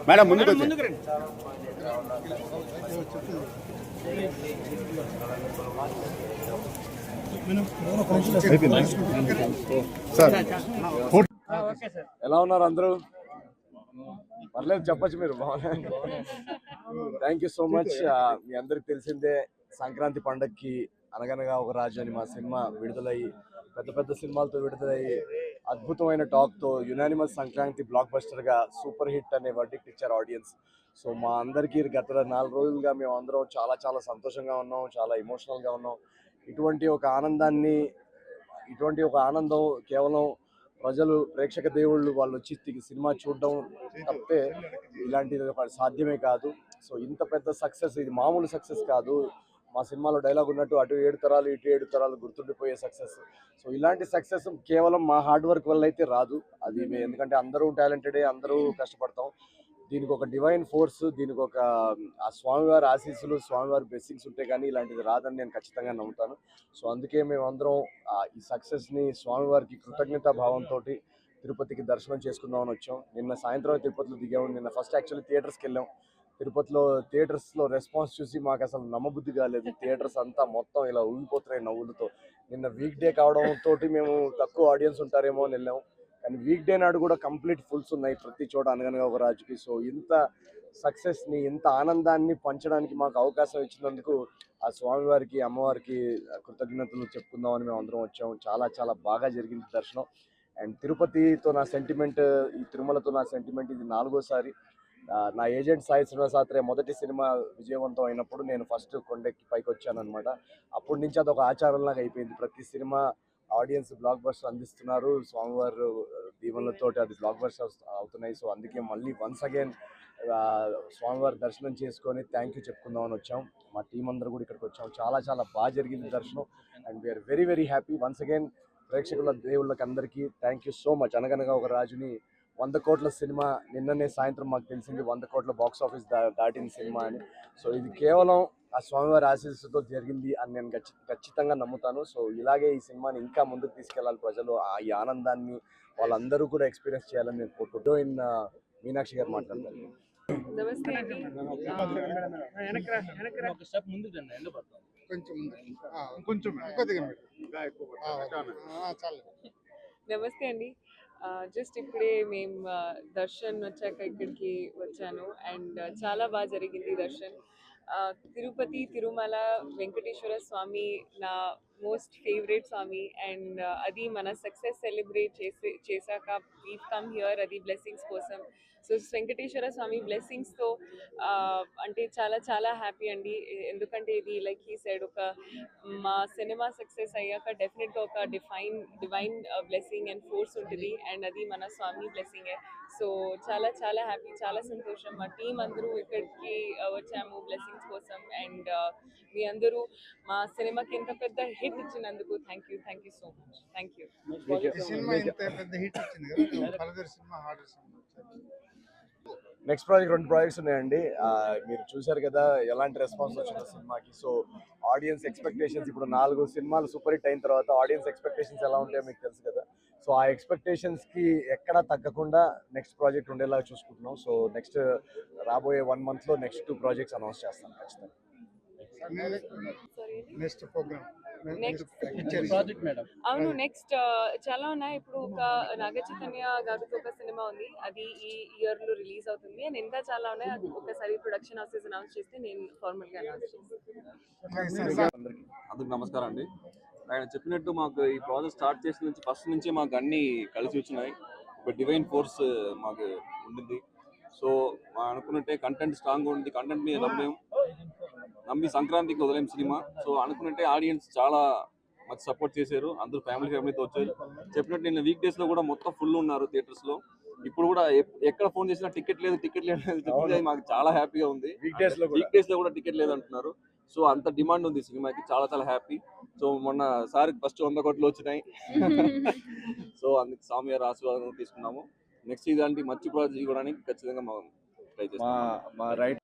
Madam ముందుకు ఎలా ఉన్నారు అందరూ? పర్లేదు చెప్పచ్చు మీరు. Thank you so much. మీ అందరికి తెలిసిందే సంక్రాంతి పండగకి అనగనగా ఒక రాజు అని మా సినిమా విడుదలయ్యి పెద్ద పెద్ద సినిమాలతో విడుదలయ్యి అద్భుతమైన టాక్తో యునానిమస్ సంక్రాంతి బ్లాక్ బస్టర్గా సూపర్ హిట్ అనే వర్డిక్ట్ ఇచ్చారు ఆడియన్స్. సో మా అందరికీ గత 4 రోజులుగా మేము అందరం చాలా చాలా సంతోషంగా ఉన్నాం, చాలా ఎమోషనల్గా ఉన్నాం. ఇటువంటి ఒక ఆనందం కేవలం ప్రజలు ప్రేక్షక దేవుళ్ళు వాళ్ళు వచ్చి సినిమా చూడడం తప్పితే ఇలాంటిది ఒక సాధ్యమే కాదు. సో ఇంత పెద్ద సక్సెస్, ఇది మామూలు సక్సెస్ కాదు. మా సినిమాలో డైలాగ్ ఉన్నట్టు అటు 7 తరాలు ఇటు 7 తరాలు గుర్తుండిపోయే సక్సెస్. సో ఇలాంటి సక్సెస్ కేవలం మా హార్డ్ వర్క్ వల్ల అయితే రాదు. అది ఎందుకంటే అందరూ టాలెంటెడే, అందరూ కష్టపడతాం. దీనికి ఒక డివైన్ ఫోర్స్, దీనికి ఒక ఆ స్వామివారి ఆశీస్సులు, స్వామివారి బ్లెస్సింగ్స్ ఉంటే కానీ ఇలాంటిది రాదని నేను ఖచ్చితంగా నమ్ముతాను. సో అందుకే మేమందరం ఈ సక్సెస్ని స్వామివారికి కృతజ్ఞతా భావంతో తిరుపతికి దర్శనం చేసుకుందామని వచ్చాం. నిన్న సాయంత్రం తిరుపతిలో దిగాము. నిన్న ఫస్ట్ యాక్చువల్లీ థియేటర్స్కి వెళ్ళాం. తిరుపతిలో థియేటర్స్లో రెస్పాన్స్ చూసి మాకు అసలు నమ్మబుద్ధి కాలేదు. థియేటర్స్ అంతా మొత్తం ఇలా ఊగిపోతున్నాయి నవ్వులతో. నిన్న వీక్ డే కావడంతో మేము తక్కువ ఆడియన్స్ ఉంటారేమో అని వెళ్ళాము. కానీ వీక్ డే నాడు కూడా కంప్లీట్ ఫుల్స్ ఉన్నాయి ప్రతి చోట అనగనగా ఒక రాజుకి. సో ఇంత సక్సెస్ని, ఇంత ఆనందాన్ని పంచడానికి మాకు అవకాశం ఇచ్చినందుకు ఆ స్వామివారికి, అమ్మవారికి కృతజ్ఞతలు చెప్పుకుందామని మేము అందరం వచ్చాము. చాలా చాలా బాగా జరిగింది దర్శనం. అండ్ తిరుపతితో నా సెంటిమెంట్, ఈ తిరుమలతో నా సెంటిమెంట్ ఇది 4వసారి. నా ఏజెంట్ సాయి శ్రీనివాసాత్రే మొదటి సినిమా విజయవంతం అయినప్పుడు నేను ఫస్ట్ కొండెక్కి పైకి వచ్చాను అనమాట. అప్పటి నుంచి అదొక ఆచారంలాగా అయిపోయింది. ప్రతి సినిమా ఆడియన్స్ బ్లాక్ బస్టర్ అందిస్తున్నారు. స్వామివారు దీవెనలతో అది బ్లాక్ బస్టర్ అవుతున్నాయి. సో అందుకే మళ్ళీ వన్స్ అగైన్ స్వామివారి దర్శనం చేసుకొని థ్యాంక్ యూ చెప్పుకుందామని వచ్చాం. మా టీం అందరూ కూడా ఇక్కడికి వచ్చాం. చాలా చాలా బాగా జరిగింది దర్శనం. And we're very very happy. Once again ప్రేక్షకుల దేవుళ్ళకి అందరికీ థ్యాంక్ యూ సో మచ్. అనగనగా ఒక రాజుని 100 కోట్ల సినిమా నిన్ననే సాయంత్రం మాకు తెలిసింది 100 కోట్ల బాక్స్ ఆఫీస్ దాటిన సినిమా అని. సో ఇది కేవలం ఆ స్వామివారి ఆశీస్సుతో జరిగింది అని నేను ఖచ్చితంగా నమ్ముతాను. సో ఇలాగే ఈ సినిమాని ఇంకా ముందుకు తీసుకెళ్ళాలి ప్రజలు. ఈ ఆనందాన్ని వాళ్ళందరూ కూడా ఎక్స్పీరియన్స్ చేయాలని నేను కోరుకుంటున్నాను. మీనాక్షి గారు మాట్లాడతారు. నమస్తే అండి. నమస్తే అండి. జస్ట్ ఇప్పుడే మేము దర్శన్ వచ్చాక ఇక్కడికి వచ్చాను. అండ్ చాలా బాగా జరిగింది దర్శన్. తిరుపతి, తిరుమల వెంకటేశ్వర స్వామి నా మోస్ట్ ఫేవరెట్ స్వామి. అండ్ అది మన సక్సెస్ సెలబ్రేట్ చేశాక వీ కమ్ హియర్, అది బ్లెస్సింగ్స్ కోసం. సో వెంకటేశ్వర స్వామి బ్లెస్సింగ్స్తో అంటే చాలా చాలా హ్యాపీ అండి. ఎందుకంటే ఇది లైక్ హీ సైడ్ ఒక మా సినిమా సక్సెస్ అయ్యాక డెఫినెట్గా ఒక డివైన్ బ్లెస్సింగ్ అండ్ ఫోర్స్ ఉంటుంది. అండ్ అది మన స్వామి బ్లెస్సింగే. సో చాలా చాలా హ్యాపీ, చాలా సంతోషం. మా టీం అందరూ ఇక్కడికి వచ్చాము బ్లెస్సింగ్స్ కోసం. అండ్ మీ అందరూ మా సినిమాకి ఎంత పెద్ద హిట్ ఇచ్చినందుకు thank you so much. Thank you. Next project 2 projects ఉన్నాయండి. మీరు చూశారు కదా ఎలాంటి రెస్పాన్స్ వచ్చిందో సినిమాకి. సో ఆడియన్స్ ఎక్స్పెక్టేషన్స్, ఇప్పుడు 4 సినిమాలు సూపర్ హిట్ అయిన తర్వాత ఆడియన్స్ ఎక్స్పెక్టేషన్స్ ఎలా ఉంటాయో మీకు తెలుసు కదా. సో ఆ ఎక్స్పెక్టేషన్స్కి ఎక్కడా తగ్గకుండా నెక్స్ట్ ప్రాజెక్ట్ ఉండేలాగా చూసుకుంటున్నాం. సో నెక్స్ట్ రాబోయే 1 మంత్లో నెక్స్ట్ 2 ప్రాజెక్ట్స్ అనౌన్స్ చేస్తాను ఖచ్చితంగా. అవును, నెక్స్ట్ చాలా ఉన్నాయి. ఇప్పుడు ఒక నాగ చైతన్య గారితో ఒక సినిమా ఉంది, అది ఈ ఇయర్ లో రిలీజ్ అవుతుంది. అండ్ ఇంకా చాలా ఉన్నాయి. అది ఒకసారి ప్రొడక్షన్ హౌసెస్ అనౌన్స్ చేస్తే నేను ఫార్మల్ గా అనౌన్స్ చేస్తాను. అందరికి నమస్కారం అండి. ఆయన చెప్పినట్టు మాకు ఈ ప్రాజెక్ట్ స్టార్ట్ చేసిన నుంచి ఫస్ట్ నుంచి మాకు అన్ని కలిసి వచ్చినాయి. ఒక డివైన్ ఫోర్స్ మాకు ఉండింది. సో అనుకున్నట్టే కంటెంట్ స్ట్రాంగ్ ఉంది. కంటెంట్ మీద నమ్మి సంక్రాంతికి వదిలేం సినిమా. సో అనుకున్నట్టే ఆడియన్స్ చాలా మాకు సపోర్ట్ చేశారు. అందరూ ఫ్యామిలీతో వచ్చారు. చెప్పినట్టు నిన్న వీక్ డేస్ లో కూడా మొత్తం ఫుల్ ఉన్నారు థియేటర్స్ లో. ఇప్పుడు కూడా ఎక్కడ ఫోన్ చేసినా టికెట్ లేదు చెప్తే మాకు చాలా హ్యాపీగా ఉంది. వీక్ డేస్ లో కూడా టికెట్ లేదు అంటున్నారు. సో అంత డిమాండ్ ఉంది సినిమాకి, చాలా చాలా హ్యాపీ. సో మొన్న సార్ ఫస్ట్ 100 కోట్లు వచ్చినాయి. సో అందుకు స్వామి గారి ఆశీర్వాదం తీసుకున్నాము. నెక్స్ట్ ఇలాంటి మంచి ప్రాజెక్ట్ ఇవ్వడానికి ఖచ్చితంగా మనం ట్రై చేస్తాం. మా రైట్